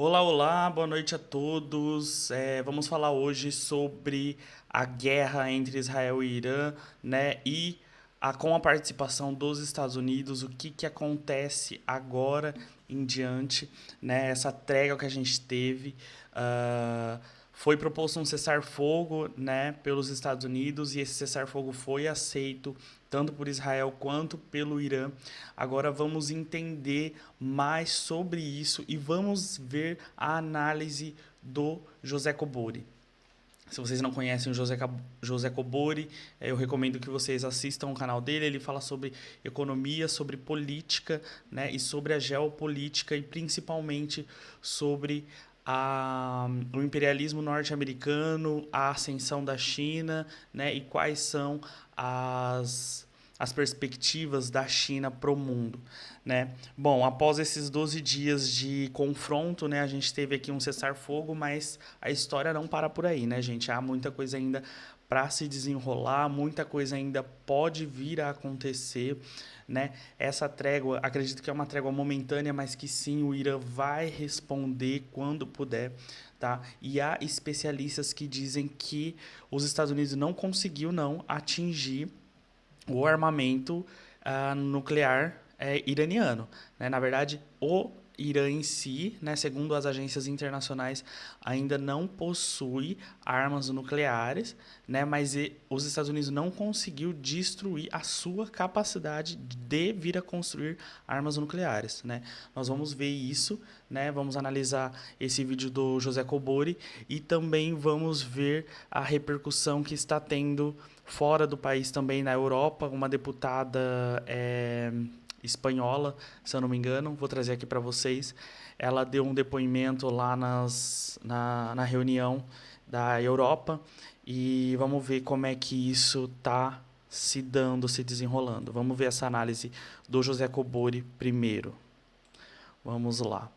Olá, olá, boa noite a todos. Vamos falar hoje sobre a guerra entre Israel e Irã, né? Com a participação dos Estados Unidos, o que acontece agora em diante, né? Essa trégua que a gente teve. ah, Foi proposto um cessar-fogo, né, pelos Estados Unidos e esse cessar-fogo foi aceito tanto por Israel quanto pelo Irã. Agora vamos entender mais sobre isso e vamos ver a análise do José Cobori. Se vocês não conhecem o José Cobori, eu recomendo que vocês assistam o canal dele. Ele fala sobre economia, sobre política, né, e sobre a geopolítica e principalmente sobre o imperialismo norte-americano, a ascensão da China, né, e quais são as perspectivas da China para o mundo, né? Bom, após esses 12 dias de confronto, né, a gente teve aqui um cessar-fogo, mas a história não para por aí, né, gente? Há muita coisa ainda para se desenrolar, muita coisa ainda pode vir a acontecer, né? Essa trégua, acredito que é uma trégua momentânea, mas que sim, o Irã vai responder quando puder, tá? E há especialistas que dizem que os Estados Unidos não conseguiu não atingir o armamento nuclear iraniano, né? Na verdade, o Irã em si, né, segundo as agências internacionais, ainda não possui armas nucleares, né, mas os Estados Unidos não conseguiu destruir a sua capacidade de vir a construir armas nucleares, né? Nós vamos ver isso, né? Vamos analisar esse vídeo do José Cobori e também vamos ver a repercussão que está tendo fora do país também, na Europa, uma deputada espanhola, se eu não me engano, vou trazer aqui para vocês. Ela deu um depoimento lá na reunião da Europa e vamos ver como é que isso está se dando, se desenrolando. Vamos ver essa análise do José Cobori primeiro. Vamos lá.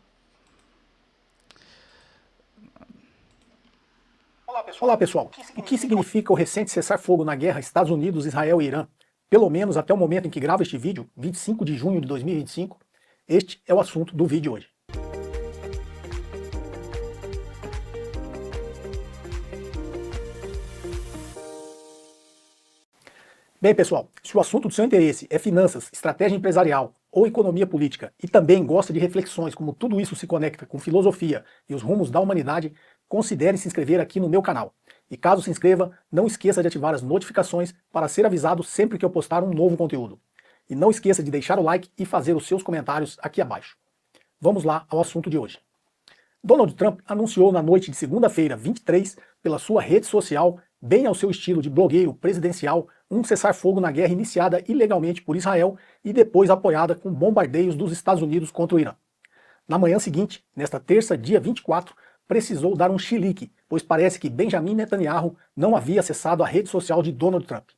Olá, pessoal. O que significa o recente cessar-fogo na guerra Estados Unidos, Israel e Irã? Pelo menos até o momento em que gravo este vídeo, 25 de junho de 2025, este é o assunto do vídeo hoje. Bem, pessoal, se o assunto do seu interesse é finanças, estratégia empresarial ou economia política e também gosta de reflexões como tudo isso se conecta com filosofia e os rumos da humanidade, considere se inscrever aqui no meu canal. E caso se inscreva, não esqueça de ativar as notificações para ser avisado sempre que eu postar um novo conteúdo. E não esqueça de deixar o like e fazer os seus comentários aqui abaixo. Vamos lá ao assunto de hoje. Donald Trump anunciou na noite de segunda-feira, 23, pela sua rede social, bem ao seu estilo de blogueiro presidencial, um cessar-fogo na guerra iniciada ilegalmente por Israel e depois apoiada com bombardeios dos Estados Unidos contra o Irã. Na manhã seguinte, nesta terça, dia 24, precisou dar um chilique, pois parece que Benjamin Netanyahu não havia acessado a rede social de Donald Trump.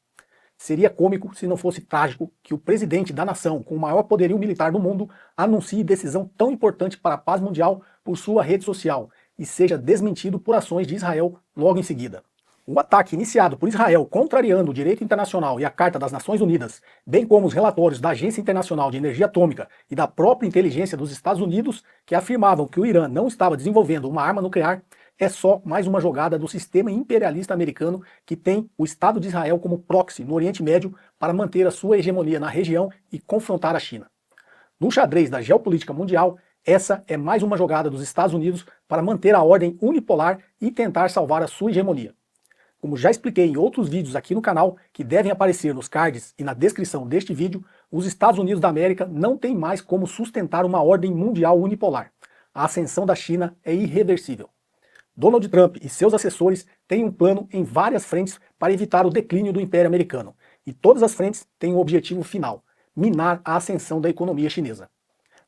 Seria cômico se não fosse trágico que o presidente da nação com o maior poderio militar do mundo anuncie decisão tão importante para a paz mundial por sua rede social e seja desmentido por ações de Israel logo em seguida. O ataque iniciado por Israel contrariando o direito internacional e a Carta das Nações Unidas, bem como os relatórios da Agência Internacional de Energia Atômica e da própria inteligência dos Estados Unidos, que afirmavam que o Irã não estava desenvolvendo uma arma nuclear, é só mais uma jogada do sistema imperialista americano que tem o Estado de Israel como proxy no Oriente Médio para manter a sua hegemonia na região e confrontar a China. No xadrez da geopolítica mundial, essa é mais uma jogada dos Estados Unidos para manter a ordem unipolar e tentar salvar a sua hegemonia. Como já expliquei em outros vídeos aqui no canal, que devem aparecer nos cards e na descrição deste vídeo, os Estados Unidos da América não têm mais como sustentar uma ordem mundial unipolar. A ascensão da China é irreversível. Donald Trump e seus assessores têm um plano em várias frentes para evitar o declínio do Império Americano, e todas as frentes têm um objetivo final: minar a ascensão da economia chinesa.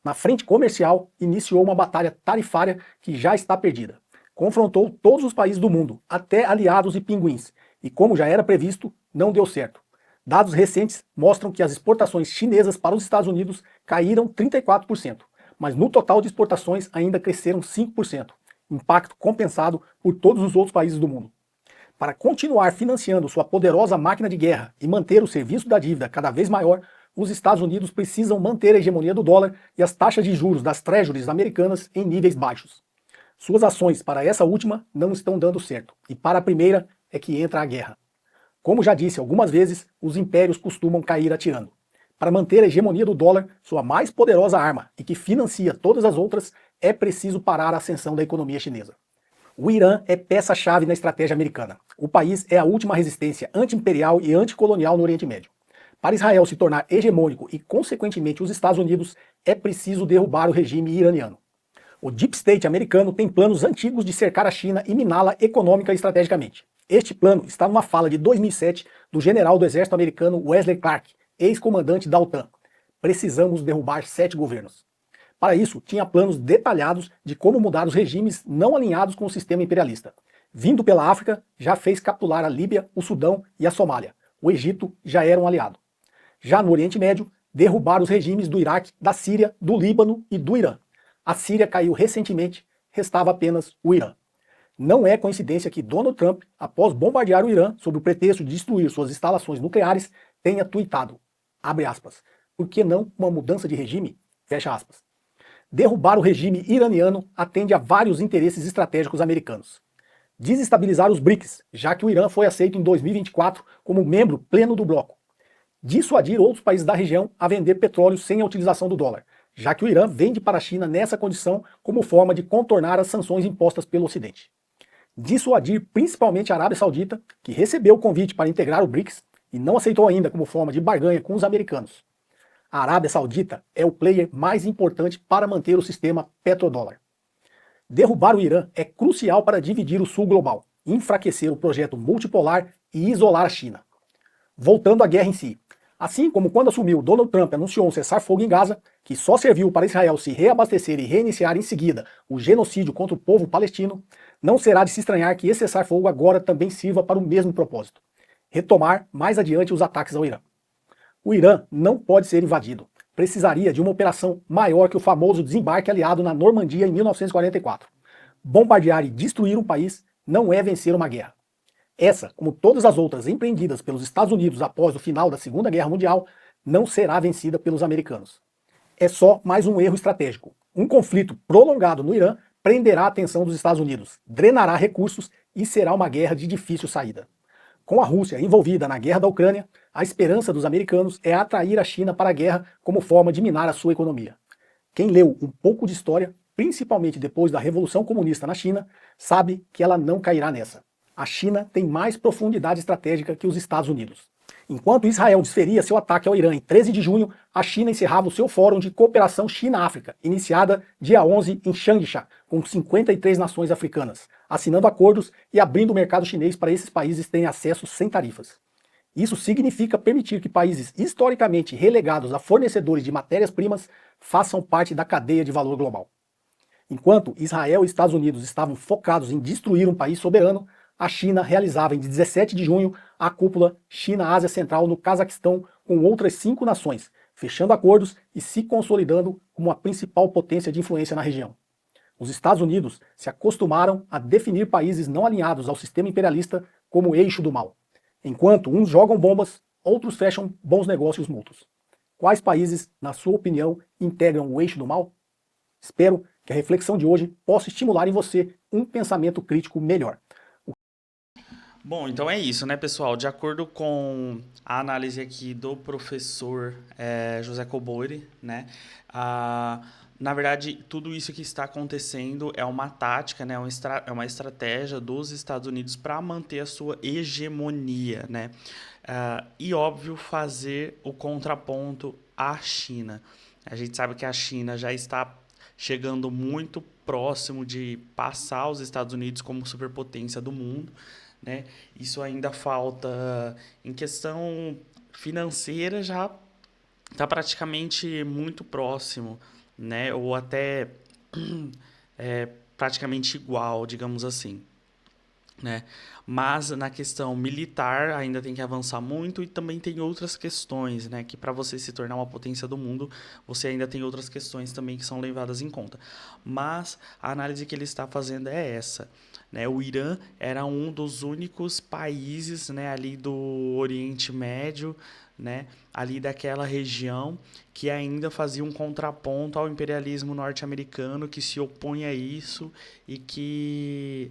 Na frente comercial, iniciou uma batalha tarifária que já está perdida. Confrontou todos os países do mundo, até aliados e pinguins, e como já era previsto, não deu certo. Dados recentes mostram que as exportações chinesas para os Estados Unidos caíram 34%, mas no total de exportações ainda cresceram 5%, impacto compensado por todos os outros países do mundo. Para continuar financiando sua poderosa máquina de guerra e manter o serviço da dívida cada vez maior, os Estados Unidos precisam manter a hegemonia do dólar e as taxas de juros das treasuries americanas em níveis baixos. Suas ações para essa última não estão dando certo, e para a primeira é que entra a guerra. Como já disse algumas vezes, os impérios costumam cair atirando. Para manter a hegemonia do dólar, sua mais poderosa arma, e que financia todas as outras, é preciso parar a ascensão da economia chinesa. O Irã é peça-chave na estratégia americana. O país é a última resistência anti-imperial e anticolonial no Oriente Médio. Para Israel se tornar hegemônico e, consequentemente, os Estados Unidos, é preciso derrubar o regime iraniano. O Deep State americano tem planos antigos de cercar a China e miná-la econômica e estrategicamente. Este plano está numa fala de 2007 do general do exército americano Wesley Clark, ex-comandante da OTAN. Precisamos derrubar 7 governos. Para isso, tinha planos detalhados de como mudar os regimes não alinhados com o sistema imperialista. Vindo pela África, já fez capturar a Líbia, o Sudão e a Somália. O Egito já era um aliado. Já no Oriente Médio, derrubar os regimes do Iraque, da Síria, do Líbano e do Irã. A Síria caiu recentemente, restava apenas o Irã. Não é coincidência que Donald Trump, após bombardear o Irã sob o pretexto de destruir suas instalações nucleares, tenha tuitado, abre aspas, por que não uma mudança de regime? Fecha aspas. Derrubar o regime iraniano atende a vários interesses estratégicos americanos. Desestabilizar os BRICS, já que o Irã foi aceito em 2024 como membro pleno do bloco. Dissuadir outros países da região a vender petróleo sem a utilização do dólar, já que o Irã vende para a China nessa condição como forma de contornar as sanções impostas pelo Ocidente. Dissuadir principalmente a Arábia Saudita, que recebeu o convite para integrar o BRICS e não aceitou ainda como forma de barganha com os americanos. A Arábia Saudita é o player mais importante para manter o sistema petrodólar. Derrubar o Irã é crucial para dividir o sul global, enfraquecer o projeto multipolar e isolar a China. Voltando à guerra em si. Assim como quando assumiu, Donald Trump anunciou um cessar-fogo em Gaza, que só serviu para Israel se reabastecer e reiniciar em seguida o genocídio contra o povo palestino, não será de se estranhar que esse cessar-fogo agora também sirva para o mesmo propósito: retomar mais adiante os ataques ao Irã. O Irã não pode ser invadido. Precisaria de uma operação maior que o famoso desembarque aliado na Normandia em 1944. Bombardear e destruir um país não é vencer uma guerra. Essa, como todas as outras empreendidas pelos Estados Unidos após o final da Segunda Guerra Mundial, não será vencida pelos americanos. É só mais um erro estratégico. Um conflito prolongado no Irã prenderá a atenção dos Estados Unidos, drenará recursos e será uma guerra de difícil saída. Com a Rússia envolvida na guerra da Ucrânia, a esperança dos americanos é atrair a China para a guerra como forma de minar a sua economia. Quem leu um pouco de história, principalmente depois da Revolução Comunista na China, sabe que ela não cairá nessa. A China tem mais profundidade estratégica que os Estados Unidos. Enquanto Israel desferia seu ataque ao Irã em 13 de junho, a China encerrava o seu Fórum de Cooperação China-África, iniciada dia 11 em Changsha, com 53 nações africanas, assinando acordos e abrindo o mercado chinês para esses países terem acesso sem tarifas. Isso significa permitir que países historicamente relegados a fornecedores de matérias-primas façam parte da cadeia de valor global. Enquanto Israel e Estados Unidos estavam focados em destruir um país soberano, a China realizava em 17 de junho a cúpula China-Ásia Central no Cazaquistão com outras 5 nações, fechando acordos e se consolidando como a principal potência de influência na região. Os Estados Unidos se acostumaram a definir países não alinhados ao sistema imperialista como eixo do mal. Enquanto uns jogam bombas, outros fecham bons negócios mútuos. Quais países, na sua opinião, integram o eixo do mal? Espero que a reflexão de hoje possa estimular em você um pensamento crítico melhor. Bom, então é isso, né, pessoal? De acordo com a análise aqui do professor José Cobori, né, na verdade, tudo isso que está acontecendo é uma tática, né, é uma estratégia dos Estados Unidos para manter a sua hegemonia, né? E, óbvio, fazer o contraponto à China. A gente sabe que a China já está chegando muito próximo de passar os Estados Unidos como superpotência do mundo, né? Isso ainda falta em questão financeira, já está praticamente muito próximo, né? Ou até praticamente igual, digamos assim, né? Mas na questão militar ainda tem que avançar muito e também tem outras questões, né? Que para você se tornar uma potência do mundo, você ainda tem outras questões também que são levadas em conta. Mas a análise que ele está fazendo é essa. né? O Irã era um dos únicos países, né, ali do Oriente Médio, né, ali daquela região, que ainda fazia um contraponto ao imperialismo norte-americano, que se opunha a isso e que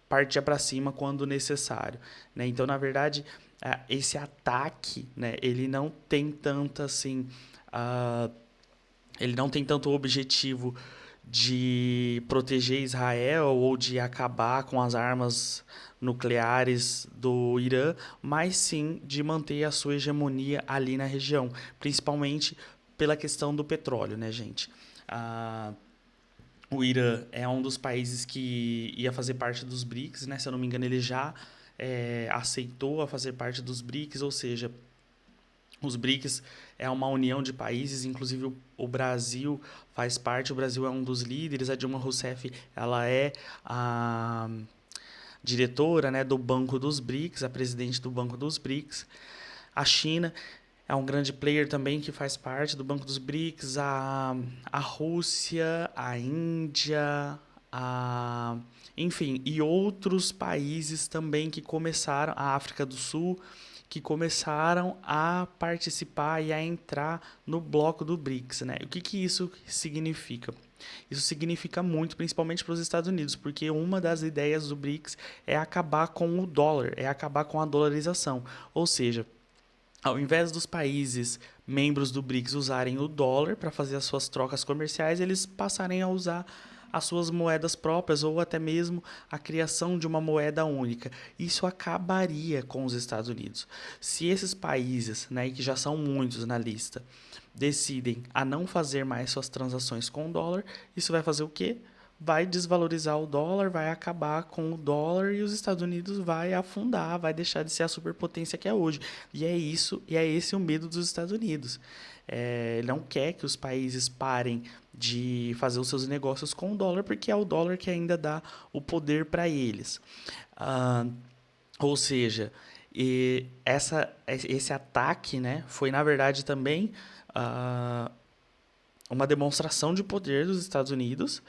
partia para cima quando necessário, né? Então, na verdade, esse ataque, né, ele não tem tanto assim, ele não tem tanto objetivo de proteger Israel ou de acabar com as armas nucleares do Irã, mas sim de manter a sua hegemonia ali na região, principalmente pela questão do petróleo, né, gente? O Irã é um dos países que ia fazer parte dos BRICS, né? Se eu não me engano, ele já aceitou a fazer parte dos BRICS, ou seja, os BRICS é uma união de países, inclusive o Brasil faz parte, o Brasil é um dos líderes, a Dilma Rousseff ela é a diretora, né, do Banco dos BRICS, a presidente do Banco dos BRICS. A China é um grande player também que faz parte do Banco dos BRICS, a Rússia, a Índia, enfim, e outros países também que começaram, a África do Sul, que começaram a participar e a entrar no bloco do BRICS, né? O que isso significa? Isso significa muito, principalmente para os Estados Unidos, porque uma das ideias do BRICS é acabar com o dólar, é acabar com a dolarização. Ou seja, ao invés dos países membros do BRICS usarem o dólar para fazer as suas trocas comerciais, eles passarem a usar as suas moedas próprias ou até mesmo a criação de uma moeda única. Isso acabaria com os Estados Unidos. Se esses países, né, que já são muitos na lista, decidem a não fazer mais suas transações com o dólar, isso vai fazer o quê? Vai desvalorizar o dólar, vai acabar com o dólar e os Estados Unidos vai afundar, vai deixar de ser a superpotência que é hoje. E é isso, e é esse o medo dos Estados Unidos. Ele não quer que os países parem de fazer os seus negócios com o dólar, porque é o dólar que ainda dá o poder para eles. Ou seja, esse ataque, né, foi, na verdade, também uma demonstração de poder dos Estados Unidos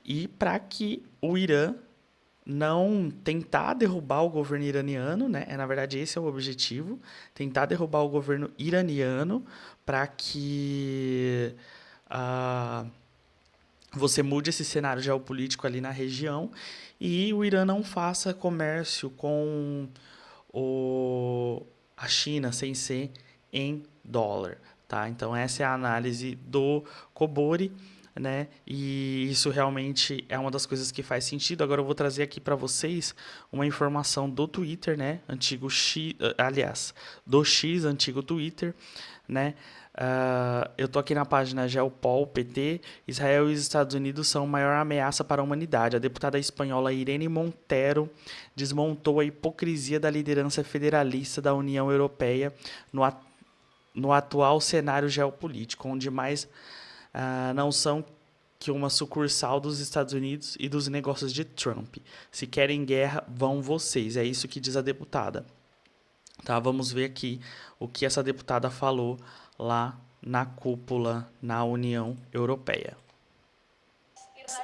e para que o Irã não tentar derrubar o governo iraniano, né? Na verdade, esse é o objetivo, tentar derrubar o governo iraniano para que você mude esse cenário geopolítico ali na região e o Irã não faça comércio com a China sem ser em dólar, tá? Então essa é a análise do Kobori, né? E isso realmente é uma das coisas que faz sentido. Agora eu vou trazer aqui para vocês uma informação do Twitter, né? Antigo X, aliás, do X, antigo Twitter, né? Eu tô aqui na página Geopol PT. Israel e os Estados Unidos são a maior ameaça para a humanidade. A deputada espanhola Irene Montero desmontou a hipocrisia da liderança federalista da União Europeia no atual cenário geopolítico, onde mais não são que uma sucursal dos Estados Unidos e dos negócios de Trump. Se querem guerra, vão vocês. É isso que diz a deputada. Tá, vamos ver aqui o que essa deputada falou lá na cúpula na União Europeia.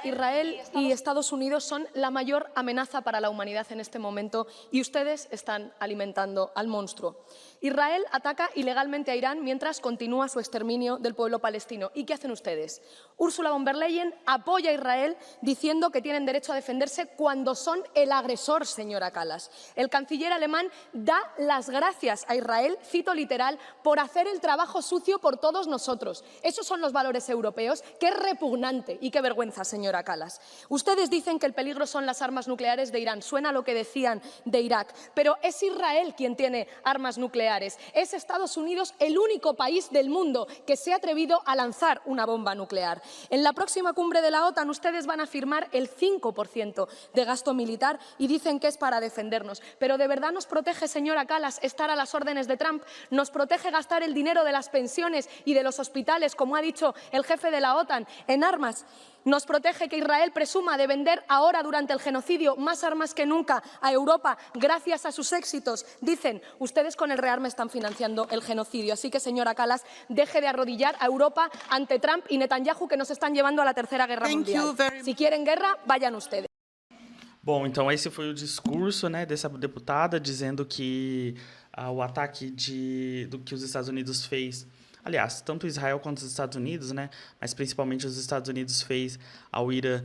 Israel y Estados Unidos son la mayor amenaza para la humanidad en este momento y ustedes están alimentando al monstruo. Israel ataca ilegalmente a Irán mientras continúa su exterminio del pueblo palestino. ¿Y qué hacen ustedes? Ursula von der Leyen apoya a Israel diciendo que tienen derecho a defenderse cuando son el agresor, señora Kallas. El canciller alemán da las gracias a Israel, cito literal, por hacer el trabajo sucio por todos nosotros. Esos son los valores europeos. Qué repugnante y qué vergüenza, señora Kallas. Ustedes dicen que el peligro son las armas nucleares de Irán. Suena lo que decían de Irak. Pero es Israel quien tiene armas nucleares. Es Estados Unidos el único país del mundo que se ha atrevido a lanzar una bomba nuclear. En la próxima cumbre de la OTAN ustedes van a firmar el 5% de gasto militar y dicen que es para defendernos. Pero ¿de verdad nos protege, señora Kallas, estar a las órdenes de Trump? ¿Nos protege gastar el dinero de las pensiones y de los hospitales, como ha dicho el jefe de la OTAN, en armas? ¿Nos protege que Israel presuma de vender ahora, durante el genocidio, más armas que nunca a Europa gracias a sus éxitos? Dicen, ustedes con el rearme están financiando el genocidio. Así que, señora Kallas, deje de arrodillar a Europa ante Trump y Netanyahu, que nos están llevando a la tercera guerra mundial. Si quieren guerra, vayan ustedes. Bom, então esse foi o discurso, né, dessa deputada dizendo que o ataque do que os Estados Unidos fez, aliás, tanto Israel quanto os Estados Unidos, né, mas principalmente os Estados Unidos fez ao Irã,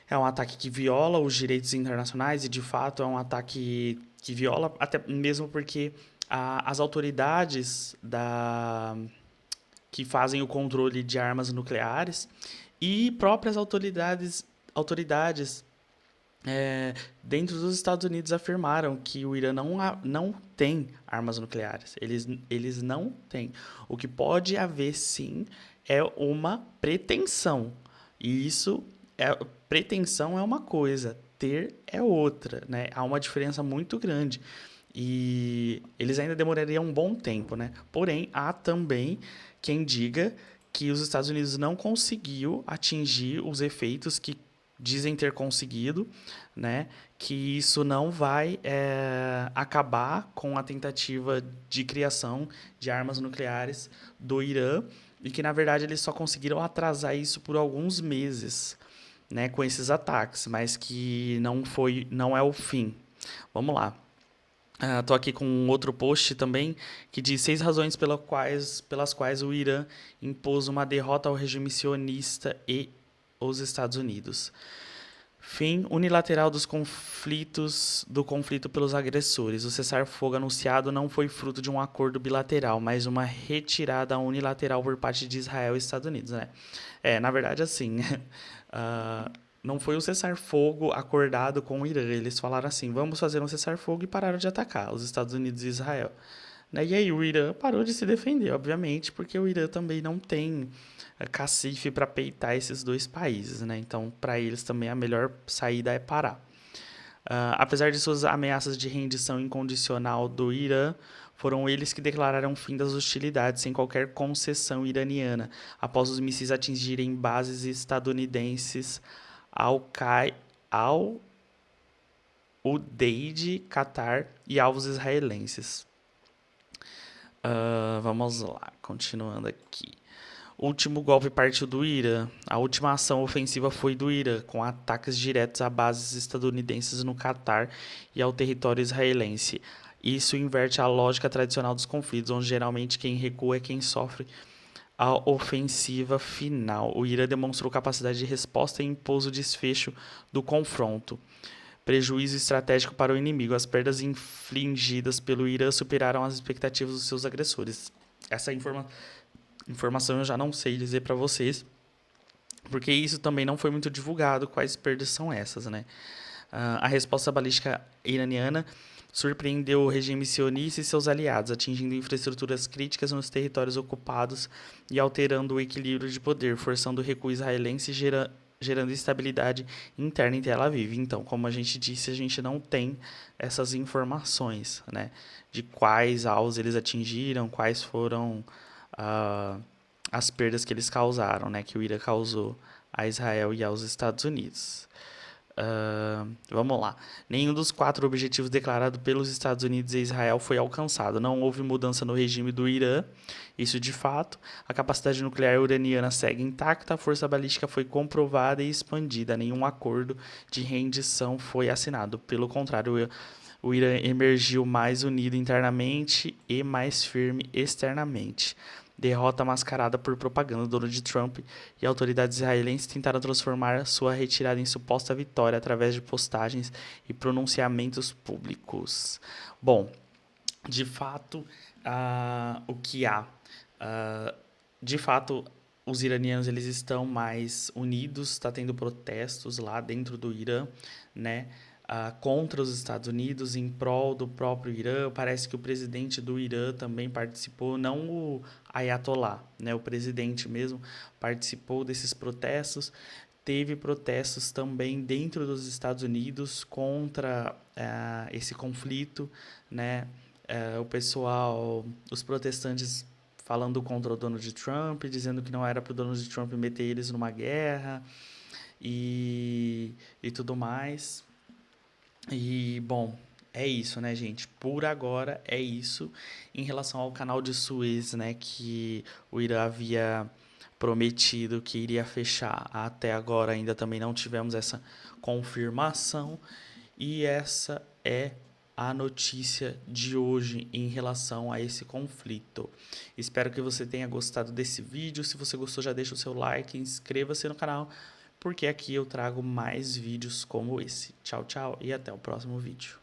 é um ataque que viola os direitos internacionais e, de fato, é um ataque que viola, até mesmo porque as autoridades que fazem o controle de armas nucleares e próprias autoridades dentro dos Estados Unidos afirmaram que o Irã não tem armas nucleares. Eles não têm. O que pode haver, sim, é uma pretensão. E pretensão é uma coisa, ter é outra, né? Há uma diferença muito grande. E eles ainda demorariam um bom tempo, né? Porém, há também quem diga que os Estados Unidos não conseguiu atingir os efeitos que dizem ter conseguido, né? Que isso não vai acabar com a tentativa de criação de armas nucleares do Irã e que, na verdade, eles só conseguiram atrasar isso por alguns meses, né, com esses ataques, mas que não é o fim. Vamos lá. Tô aqui com um outro post também que diz 6 razões pelas quais o Irã impôs uma derrota ao regime sionista e os Estados Unidos. Fim unilateral do conflito pelos agressores. O cessar-fogo anunciado não foi fruto de um acordo bilateral, mas uma retirada unilateral por parte de Israel e Estados Unidos, né? Na verdade, assim, não foi um cessar-fogo acordado com o Irã. Eles falaram assim, vamos fazer um cessar-fogo e pararam de atacar os Estados Unidos e Israel. Né? E aí o Irã parou de se defender, obviamente, porque o Irã também não tem cacife para peitar esses dois países, né? Então, para eles também a melhor saída é parar. Apesar de suas ameaças de rendição incondicional do Irã, foram eles que declararam o fim das hostilidades sem qualquer concessão iraniana, após os mísseis atingirem bases estadunidenses ao Udeid, Catar e alvos israelenses. Vamos lá, continuando aqui. O último golpe partiu do Irã. A última ação ofensiva foi do Irã, com ataques diretos a bases estadunidenses no Catar e ao território israelense. Isso inverte a lógica tradicional dos conflitos, onde geralmente quem recua é quem sofre a ofensiva final. O Irã demonstrou capacidade de resposta e impôs o desfecho do confronto. Prejuízo estratégico para o inimigo. As perdas infligidas pelo Irã superaram as expectativas dos seus agressores. Essa informação eu já não sei dizer para vocês, porque isso também não foi muito divulgado, quais perdas são essas, né? A resposta balística iraniana surpreendeu o regime sionista e seus aliados, atingindo infraestruturas críticas nos territórios ocupados e alterando o equilíbrio de poder, forçando o recuo israelense e gerando instabilidade interna em Tel Aviv. Então, como a gente disse, a gente não tem essas informações, né, de quais alvos eles atingiram, quais foram as perdas que eles causaram, né, que o Irã causou a Israel e aos Estados Unidos. Vamos lá. Nenhum dos 4 objetivos declarados pelos Estados Unidos e Israel foi alcançado. Não houve mudança no regime do Irã. Isso de fato. A capacidade nuclear iraniana segue intacta. A força balística foi comprovada e expandida. Nenhum acordo de rendição foi assinado. Pelo contrário, o Irã emergiu mais unido internamente e mais firme externamente. Derrota mascarada por propaganda. Donald Trump e autoridades israelenses tentaram transformar sua retirada em suposta vitória através de postagens e pronunciamentos públicos. Bom, de fato, o que há? De fato, os iranianos eles estão mais unidos, está tendo protestos lá dentro do Irã, né? Contra os Estados Unidos, em prol do próprio Irã. Parece que o presidente do Irã também participou, não o Ayatollah, né? O presidente mesmo participou desses protestos. Teve protestos também dentro dos Estados Unidos contra esse conflito, né? Os protestantes falando contra o Donald Trump, dizendo que não era para o Donald Trump meter eles numa guerra e tudo mais. E, bom, é isso, né, gente? Por agora é isso. Em relação ao canal de Suez, né, que o Irã havia prometido que iria fechar. Até agora ainda também não tivemos essa confirmação. E essa é a notícia de hoje em relação a esse conflito. Espero que você tenha gostado desse vídeo. Se você gostou, já deixa o seu like, inscreva-se no canal, porque aqui eu trago mais vídeos como esse. Tchau, tchau e até o próximo vídeo.